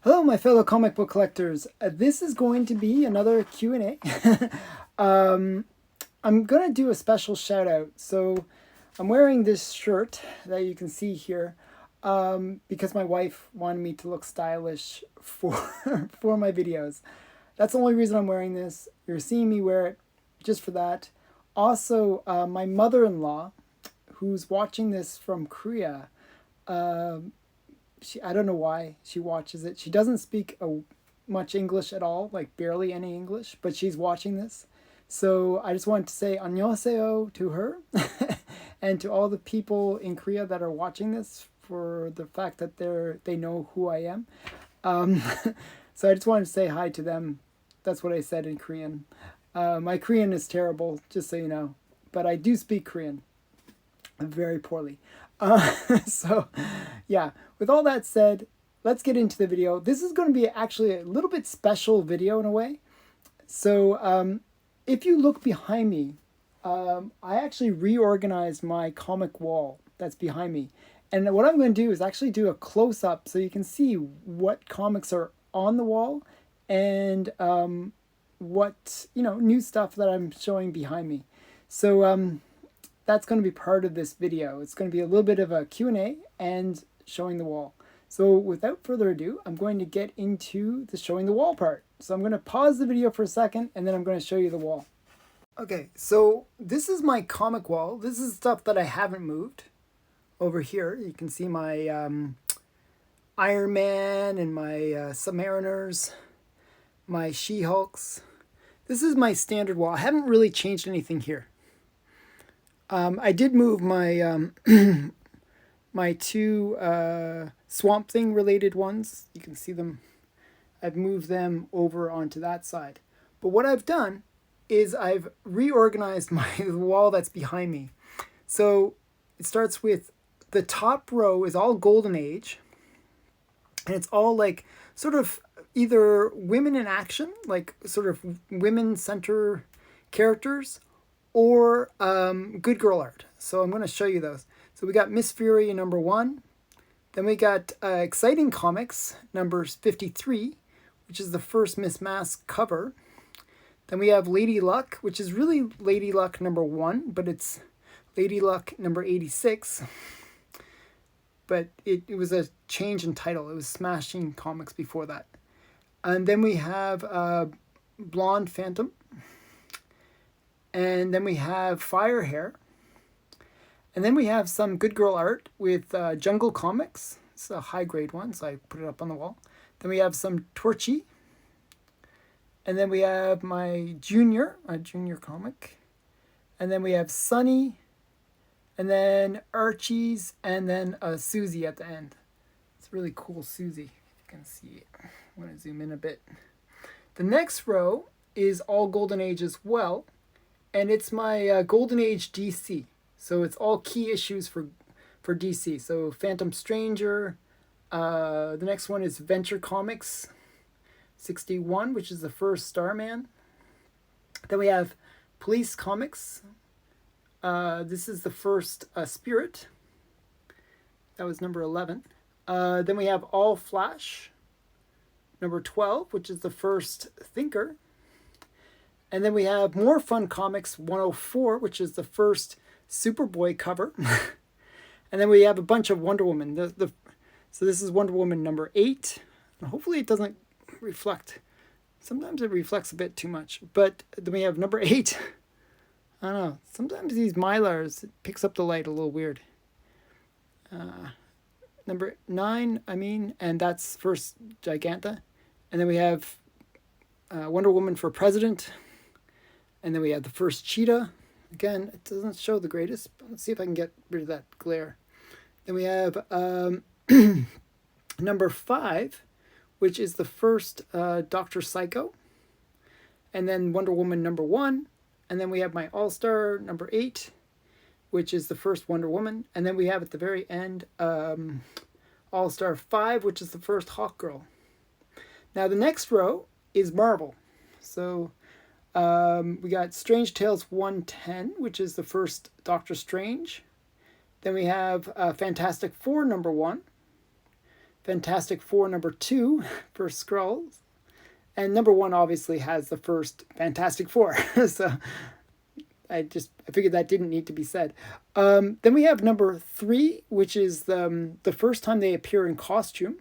Hello, my fellow comic book collectors. This is going to be another Q&A. um, I'm going to do a special shout out. So I'm wearing this shirt that you can see here because my wife wanted me to look stylish for, for my videos. That's the only reason I'm wearing this. You're seeing me wear it just for that. Also, my mother-in-law, who's watching this from Korea, I don't know why she watches it. She doesn't speak much English at all, like barely any English, but she's watching this. So I just wanted to say annyeonghaseyo to her and to all the people in Korea that are watching this for the fact that they know who I am. Um, so I just wanted to say hi to them. That's what I said in Korean. My Korean is terrible, just so you know, but I do speak Korean very poorly. So, yeah, with all that said, let's get into the video. This is going to be actually a little bit special video in a way. So, if you look behind me, I actually reorganized my comic wall that's behind me. And what I'm going to do is actually do a close-up so you can see what comics are on the wall and what, new stuff that I'm showing behind me. So, that's going to be part of this video. It's going to be a little bit of a Q&A and showing the wall. So without further ado, I'm going to get into the showing the wall part. So I'm going to pause the video for a second and then I'm going to show you the wall. Okay, so this is my comic wall. This is stuff that I haven't moved. Over here, you can see my Iron Man and my Submariners, my She-Hulks. This is my standard wall. I haven't really changed anything here. I did move my my two Swamp Thing related ones. You can see them. I've moved them over onto that side. But what I've done is I've reorganized my wall that's behind me. So it starts with the top row is all Golden Age. And it's all like sort of either women in action, like sort of women center characters, or good girl art. So I'm going to show you those. So we got Miss Fury number 1. Then we got Exciting Comics numbers 53, which is the first Miss Masque cover. Then we have Lady Luck, which is really Lady Luck number 1, but it's Lady Luck number 86. But it was a change in title. It was Smashing Comics before that. And then we have Blonde Phantom. And then we have Fire Hair. And then we have some good girl art with Jungle Comics. It's a high grade one, so I put it up on the wall. Then we have some Torchy. And then we have my junior comic. And then we have Sunny. And then Archie's. And then Susie at the end. It's really cool Susie, if you can see it. I'm going to zoom in a bit. The next row is all Golden Age as well. And it's my Golden Age DC. So it's all key issues for DC. So Phantom Stranger. The next one is Venture Comics 61, which is the first Starman. Then we have Police Comics. This is the first Spirit. That was number 11. Then we have All Flash. Number 12, which is the first Thinker. And then we have More Fun Comics 104, which is the first Superboy cover. And then we have a bunch of Wonder Woman. So this is Wonder Woman number 8. And hopefully it doesn't reflect. Sometimes it reflects a bit too much. But then we have number 8. I don't know. Sometimes these Mylars, it picks up the light a little weird. Number 9, and that's first Giganta. And then we have Wonder Woman for President. And then we have the first Cheetah. Again, it doesn't show the greatest, but let's see if I can get rid of that glare. Then we have number 5, which is the first Dr. Psycho. And then Wonder Woman number 1. And then we have my All-Star number 8, which is the first Wonder Woman. And then we have at the very end All-Star 5, which is the first Hawkgirl. Now the next row is Marvel. So we got Strange Tales 110, which is the first Doctor Strange. Then we have Fantastic Four number 1. Fantastic Four number 2 for Skrulls. And number 1 obviously has the first Fantastic Four. So I figured that didn't need to be said. Then we have number 3, which is the first time they appear in costume.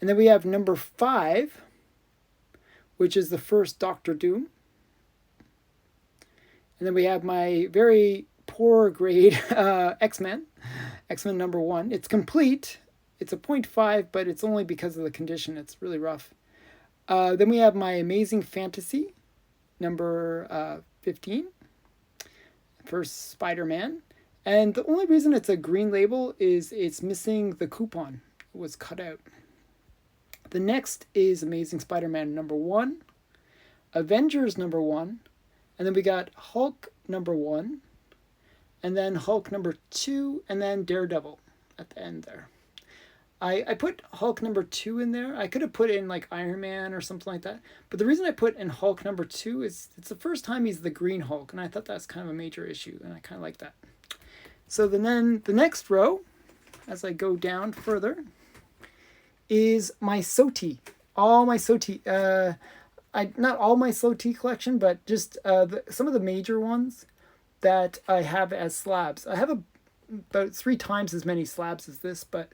And then we have number 5, which is the first Doctor Doom. And then we have my very poor grade X-Men number 1. It's complete. It's a 0.5, but it's only because of the condition. It's really rough. Then we have my Amazing Fantasy number 15. First Spider-Man. And the only reason it's a green label is it's missing the coupon. It was cut out. The next is Amazing Spider-Man number 1. Avengers number 1. And then we got Hulk number 1. And then Hulk number 2. And then Daredevil at the end there. I put Hulk number 2 in there. I could have put in like Iron Man or something like that. But the reason I put in Hulk number 2 is it's the first time he's the Green Hulk. And I thought that's kind of a major issue. And I kind of like that. So then the next row, as I go down further, is my SOTI. All my SOTI. Not all my SOTI collection, but just some of the major ones that I have as slabs. I have about 3 times as many slabs as this, but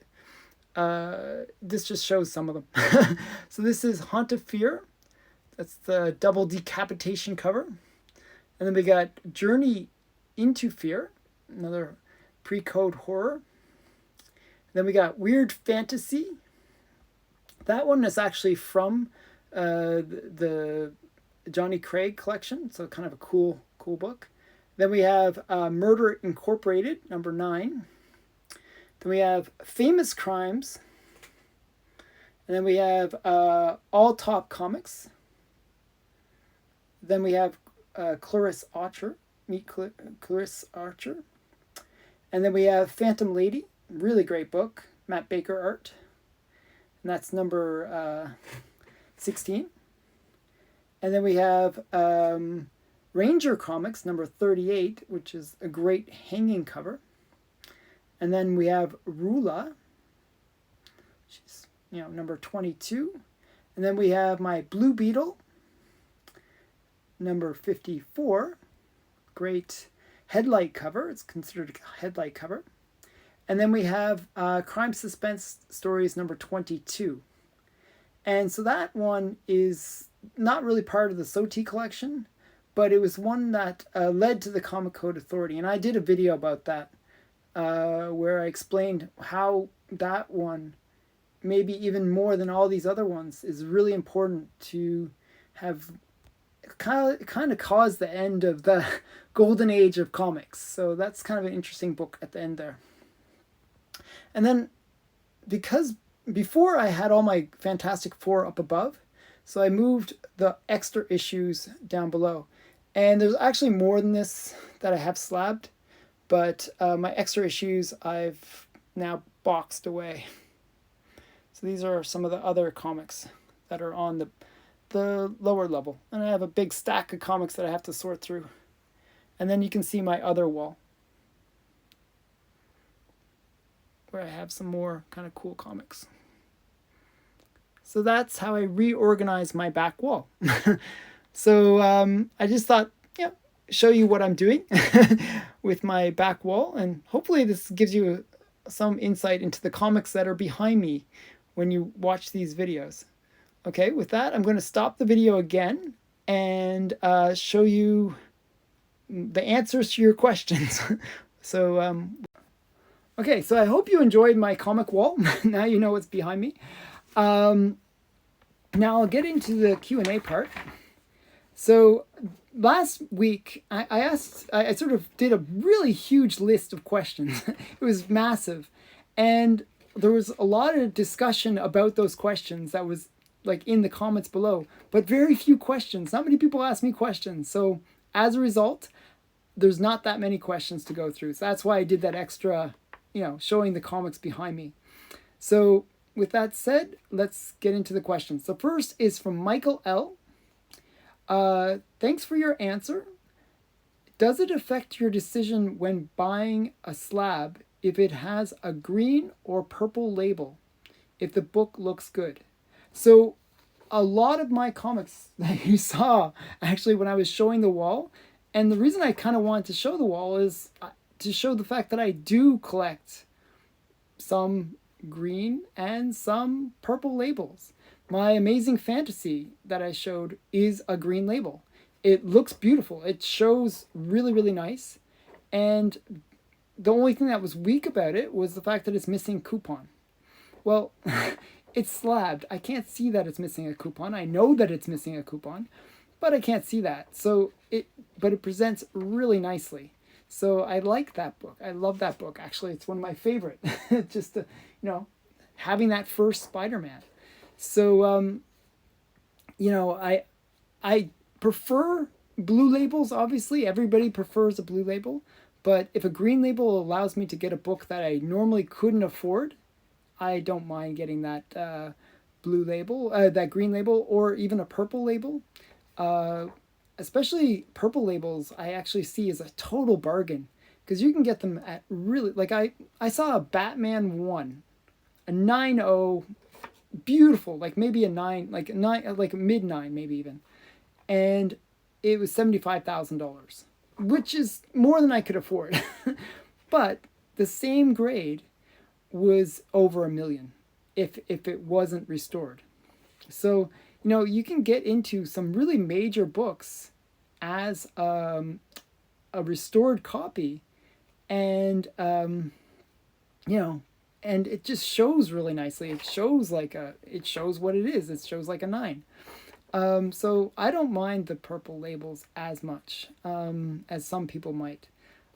this just shows some of them. So this is Haunt of Fear. That's the double decapitation cover. And then we got Journey into Fear, another pre-code horror. Then we got Weird Fantasy. That one is actually from the Johnny Craig collection, so kind of a cool book. Then we have Murder Incorporated, number 9. Then we have Famous Crimes. And then we have All Top Comics. Then we have Clarisse Archer. Meet Clarisse Archer. And then we have Phantom Lady. Really great book. Matt Baker art. And that's number 16. And then we have Ranger Comics, number 38, which is a great hanging cover. And then we have Rula, which is, number 22. And then we have my Blue Beetle, number 54. Great headlight cover. It's considered a headlight cover. And then we have Crime Suspense Stories, number 22. And so that one is not really part of the SOTI collection, but it was one that led to the Comic Code Authority. And I did a video about that where I explained how that one, maybe even more than all these other ones, is really important to have kind of caused the end of the golden age of comics. So that's kind of an interesting book at the end there. And then because before I had all my Fantastic Four up above, so I moved the extra issues down below. And there's actually more than this that I have slabbed, but my extra issues I've now boxed away. So these are some of the other comics that are on the lower level. And I have a big stack of comics that I have to sort through. And then you can see my other wall, where I have some more kind of cool comics. So that's how I reorganize my back wall. So I just thought, show you what I'm doing with my back wall. And hopefully this gives you some insight into the comics that are behind me when you watch these videos. Okay, with that, I'm going to stop the video again and show you the answers to your questions. So, okay, so I hope you enjoyed my comic wall. Now you know what's behind me. Now I'll get into the Q&A part. So last week I sort of did a really huge list of questions. It was massive. And there was a lot of discussion about those questions that was like in the comments below, but very few questions. Not many people asked me questions. So as a result, there's not that many questions to go through. So that's why I did that extra, showing the comics behind me. So with that said, let's get into the questions. The first is from Michael L. Thanks for your answer. Does it affect your decision when buying a slab if it has a green or purple label? if the book looks good. So a lot of my comics that you saw actually when I was showing the wall, and the reason I kind of wanted to show the wall is to show the fact that I do collect some green and some purple labels. My Amazing Fantasy that I showed is a green label. It looks beautiful. It shows really, really nice. And the only thing that was weak about it was the fact that it's missing coupon. Well, it's slabbed. I can't see that it's missing a coupon. I know that it's missing a coupon, but I can't see that. But it presents really nicely. So I like that book. I love that book. Actually, it's one of my favorite. Just having that first Spider-Man. So I prefer blue labels. Obviously, everybody prefers a blue label. But if a green label allows me to get a book that I normally couldn't afford, I don't mind getting that blue label, that green label, or even a purple label. Especially purple labels, I actually see as a total bargain because you can get them at really, like I saw a Batman 1, a 9.0, beautiful, like maybe a 9, like a 9, like a mid 9 maybe even, and it was $75,000, which is more than I could afford. But the same grade was over $1 million if it wasn't restored. So you can get into some really major books as a restored copy, and and it just shows really nicely. It shows what it is. It shows like a 9. So I don't mind the purple labels as much as some people might.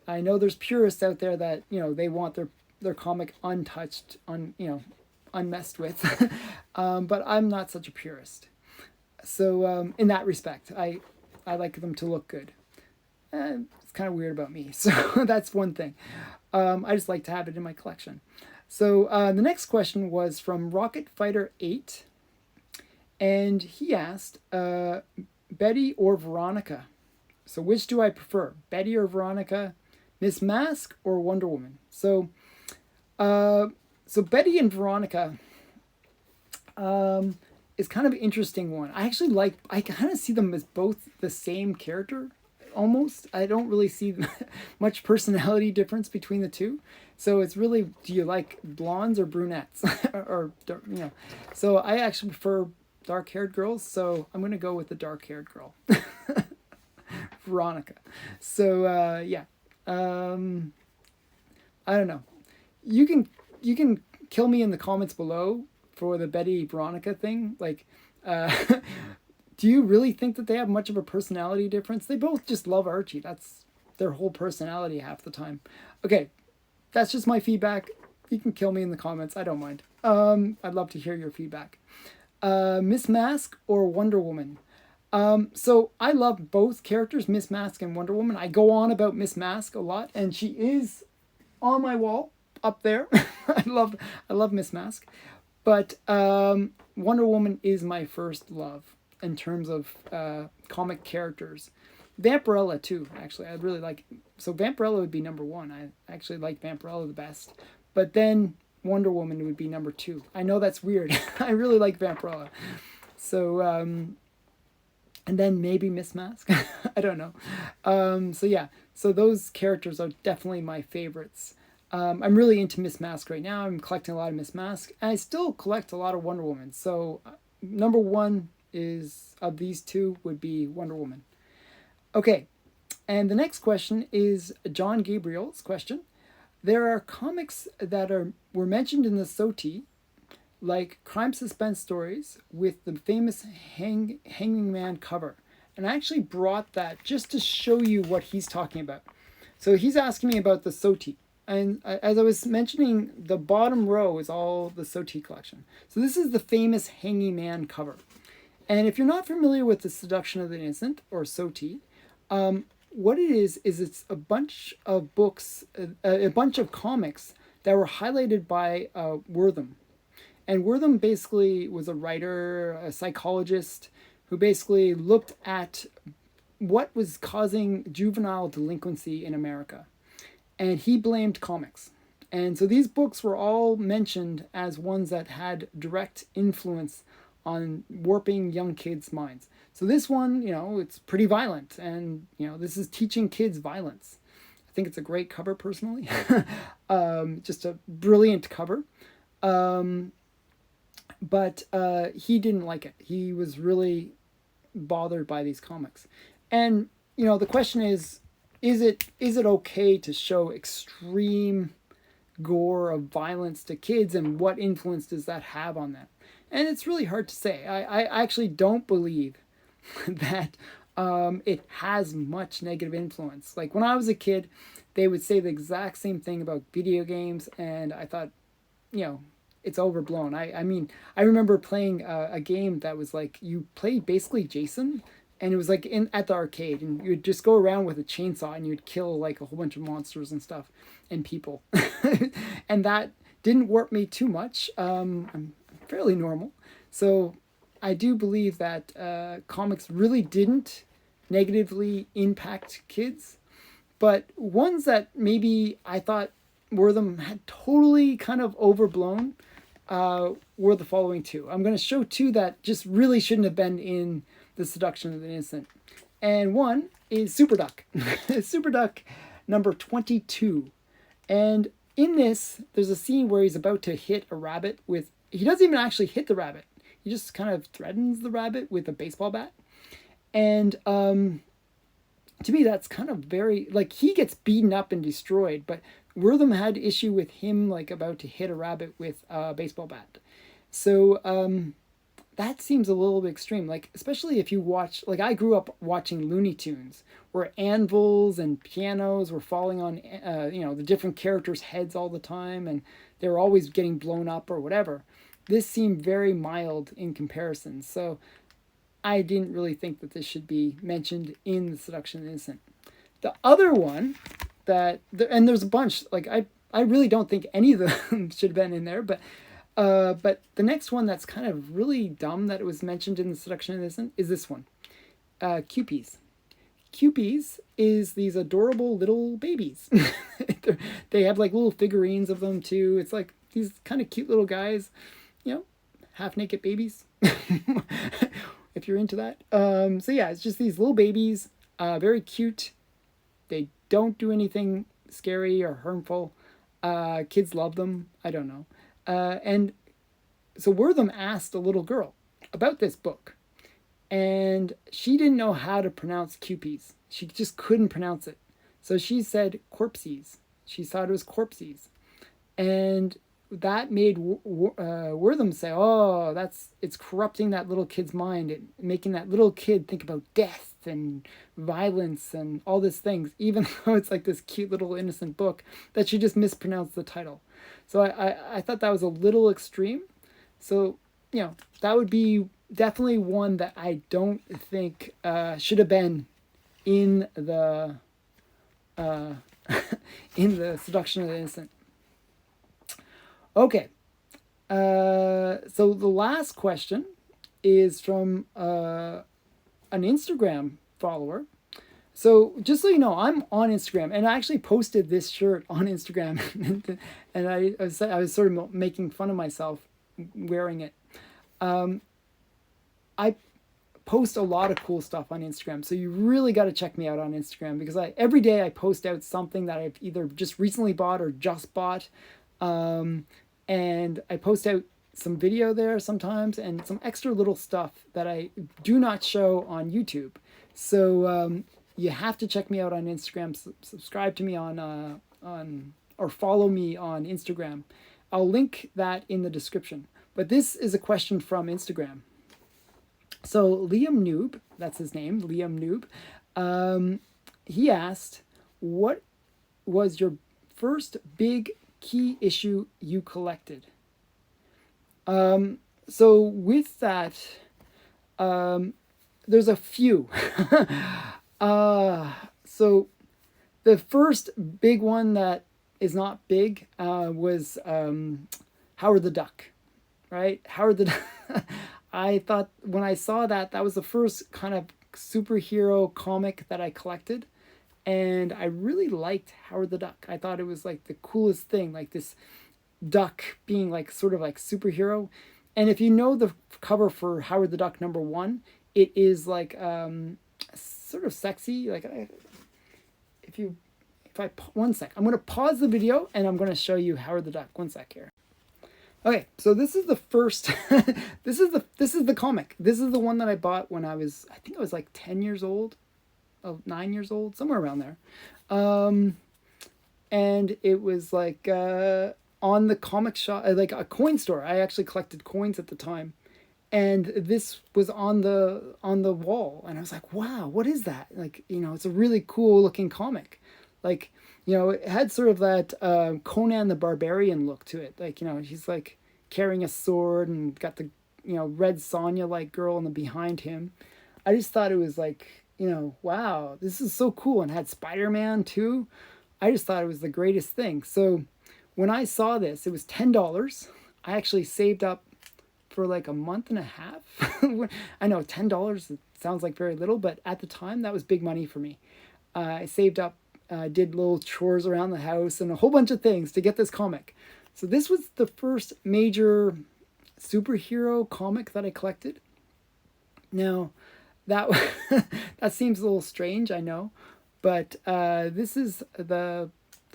I know there's purists out there that they want their comic untouched, unmessed with, but I'm not such a purist. So in that respect, I like them to look good. It's kind of weird about me, so that's one thing. I just like to have it in my collection. So the next question was from Rocket Fighter 8, and he asked Betty or Veronica. So which do I prefer, Betty or Veronica, Miss Masque or Wonder Woman? So Betty and Veronica is kind of an interesting one. I kind of see them as both the same character, almost. I don't really see much personality difference between the two. So it's really, do you like blondes or brunettes? So I actually prefer dark-haired girls, so I'm going to go with the dark-haired girl. Veronica. So, yeah. I don't know. You can kill me in the comments below for the Betty Veronica thing. Like, do you really think that they have much of a personality difference? They both just love Archie. That's their whole personality half the time. Okay, that's just my feedback. You can kill me in the comments. I don't mind. I'd love to hear your feedback. Miss Masque or Wonder Woman? So I love both characters, Miss Masque and Wonder Woman. I go on about Miss Masque a lot, and she is on my wall up there. I love Miss Masque, but Wonder Woman is my first love in terms of comic characters. Vampirella too, actually. I'd really like. So Vampirella would be number 1. I actually like Vampirella the best, but then Wonder Woman would be number 2. I know that's weird. I really like Vampirella. So and then maybe Miss Masque. I don't know. So yeah. So those characters are definitely my favorites. I'm really into Miss Masque right now. I'm collecting a lot of Miss Masque. And I still collect a lot of Wonder Woman. So number 1 is of these two would be Wonder Woman. Okay. And the next question is John Gabriel's question. There are comics that were mentioned in the SOTI, like crime suspense stories with the famous Hanging Man cover. And I actually brought that just to show you what he's talking about. So he's asking me about the SOTI. And as I was mentioning, the bottom row is all the SOTI collection. So this is the famous Hanging Man cover. And if you're not familiar with the Seduction of the Innocent, or SOTI, what it is it's a bunch of books, a bunch of comics that were highlighted by Wortham. And Wortham basically was a writer, a psychologist, who basically looked at what was causing juvenile delinquency in America. And he blamed comics. And so these books were all mentioned as ones that had direct influence on warping young kids' minds. So this one, it's pretty violent, and this is teaching kids violence. I think it's a great cover personally. Just a brilliant cover. But he didn't like it. He was really bothered by these comics. And the question is it okay to show extreme gore of violence to kids, and what influence does that have on them? And it's really hard to say. I actually don't believe that it has much negative influence. Like when I was a kid, they would say the exact same thing about video games, and I thought, it's overblown. I mean, I remember playing a game that was like, you played basically Jason, and it was like at the arcade, and you would just go around with a chainsaw and you'd kill like a whole bunch of monsters and stuff and people. And that didn't warp me too much. I'm fairly normal. So I do believe that comics really didn't negatively impact kids. But ones that maybe I thought them had totally kind of overblown were the following two. I'm going to show two that just really shouldn't have been in The Seduction of the Innocent. And one is Super Duck. Super Duck number 22. And in this, there's a scene where he's about to hit a rabbit with... He doesn't even actually hit the rabbit. He just kind of threatens the rabbit with a baseball bat. And to me, that's kind of very... Like, he gets beaten up and destroyed, but Wortham had issue with him, like, about to hit a rabbit with a baseball bat. So that seems a little bit extreme. Like, especially if you watch... Like, I grew up watching Looney Tunes, where anvils and pianos were falling on, the different characters' heads all the time, and they were always getting blown up or whatever. This seemed very mild in comparison. So I didn't really think that this should be mentioned in The Seduction of the Innocent. The other one and there's a bunch, like I really don't think any of them should have been in there, but the next one that's kind of really dumb that it was mentioned in The Seduction of the Innocent is this one, Cupies. Cupies is these adorable little babies. They have like little figurines of them too. It's like these kind of cute little guys, half-naked babies. If you're into that. So yeah, it's just these little babies, very cute. They don't do anything scary or harmful. Kids love them. I don't know. And so Wortham asked a little girl about this book, and she didn't know how to pronounce Cupies. She just couldn't pronounce it. So she said corpses. She thought it was corpses. And that made Wortham say, oh, it's corrupting that little kid's mind, making that little kid think about death and violence and all these things, even though it's like this cute little innocent book that she just mispronounced the title. So I thought that was a little extreme. So, that would be definitely one that I don't think should have been in the in The Seduction of the Innocent. Okay, so the last question is from an Instagram follower. So just so you know, I'm on Instagram, and I actually posted this shirt on Instagram, and I was sort of making fun of myself wearing it. I post a lot of cool stuff on Instagram, so you really got to check me out on Instagram, because every day I post out something that I've either just recently bought or just bought. And I post out some video there sometimes, and some extra little stuff that I do not show on YouTube. So you have to check me out on Instagram. Subscribe to me on or follow me on Instagram. I'll link that in the description. But this is a question from Instagram. So Liam Noob, that's his name, Liam Noob. He asked, what was your first big key issue you collected? So with that, there's a few. So the first big one that is not big was Howard the Duck, right? Howard the Duck. I thought when I saw that was the first kind of superhero comic that I collected. and I really liked Howard the Duck. I thought it was like the coolest thing, like this duck being like sort of like superhero. And if you know the cover for Howard the Duck #1, it is like sort of sexy. Like if I one sec, I'm gonna pause the video and I'm gonna show you Howard the Duck. One sec here. Okay, so this is the first. this is the comic. This is the one that I bought when I think I was like 10 years old, 9 years old, somewhere around there. And it was like on the comic shop, like a coin store. I actually collected coins at the time, and this was on the wall, and I was like, wow, what is that? Like, it's a really cool looking comic. Like, it had sort of that Conan the Barbarian look to it. Like, he's like carrying a sword and got the, Red Sonja like girl in the behind him. I just thought it was like, wow, this is so cool. And had Spider-Man too. I just thought it was the greatest thing. So when I saw this, it was $10. I actually saved up for like a month and a half. I know $10 sounds like very little, but at the time that was big money for me. I saved up, did little chores around the house and a whole bunch of things to get this comic. So this was the first major superhero comic that I collected. Now, that that seems a little strange, I know, but this is the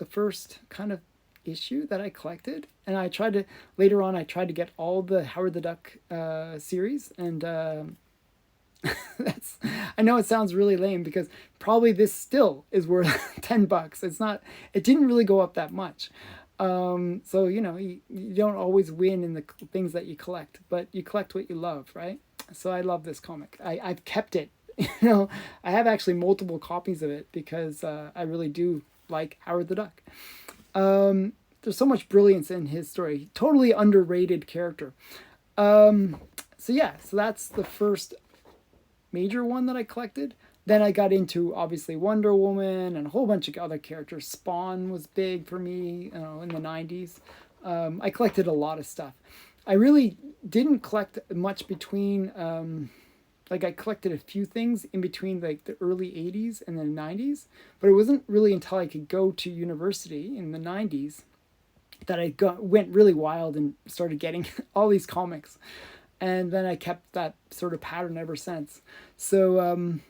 first kind of issue that I collected, and I tried to later on. I tried to get all the Howard the Duck series, and that's. I know it sounds really lame because probably this still is worth $10. It's not. It didn't really go up that much. So you don't always win in the things that you collect, but you collect what you love, right? So I love this comic. I've kept it. I have actually multiple copies of it because I really do like Howard the Duck. There's so much brilliance in his story. Totally underrated character. So that's the first major one that I collected. Then I got into obviously Wonder Woman and a whole bunch of other characters. Spawn was big for me, in the 90s. I collected a lot of stuff. I really didn't collect much between, I collected a few things in between like the early 80s and the 90s, but it wasn't really until I could go to university in the 90s that I went really wild and started getting all these comics. And then I kept that sort of pattern ever since. So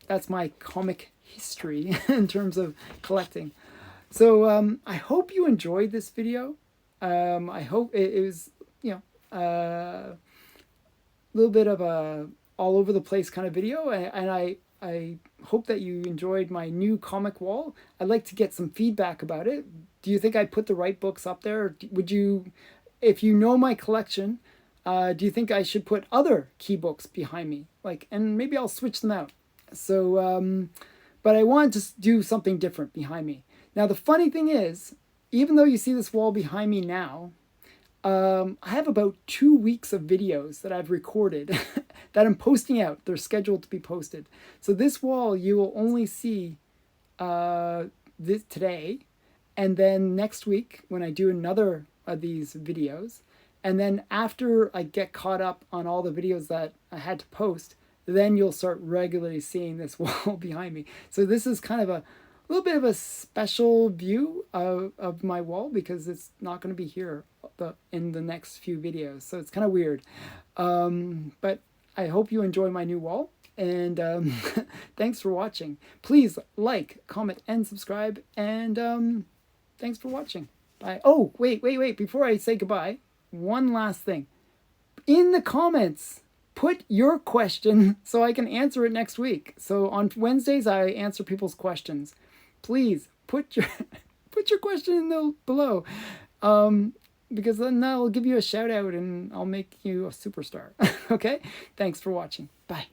that's my comic history in terms of collecting. So I hope you enjoyed this video. I hope it was, a little bit of a all over the place kind of video, and I hope that you enjoyed my new comic wall. I'd like to get some feedback about it. Do you think I put the right books up there? Or would you, if you know my collection, do you think I should put other key books behind me? And maybe I'll switch them out. So, but I wanted to do something different behind me. Now, the funny thing is, even though you see this wall behind me now, I have about 2 weeks of videos that I've recorded that I'm posting out. They're scheduled to be posted. So this wall you will only see this today, and then next week when I do another of these videos, and then after I get caught up on all the videos that I had to post, then you'll start regularly seeing this wall behind me. So this is kind of a little bit of a special view of my wall because it's not going to be here in the next few videos. So it's kind of weird. But I hope you enjoy my new wall. And thanks for watching. Please like, comment, and subscribe. And thanks for watching. Bye. Oh, wait. Before I say goodbye, one last thing. In the comments, put your question so I can answer it next week. So on Wednesdays, I answer people's questions. Please put your question in below, because then I'll give you a shout out and I'll make you a superstar. Okay? Thanks for watching. Bye.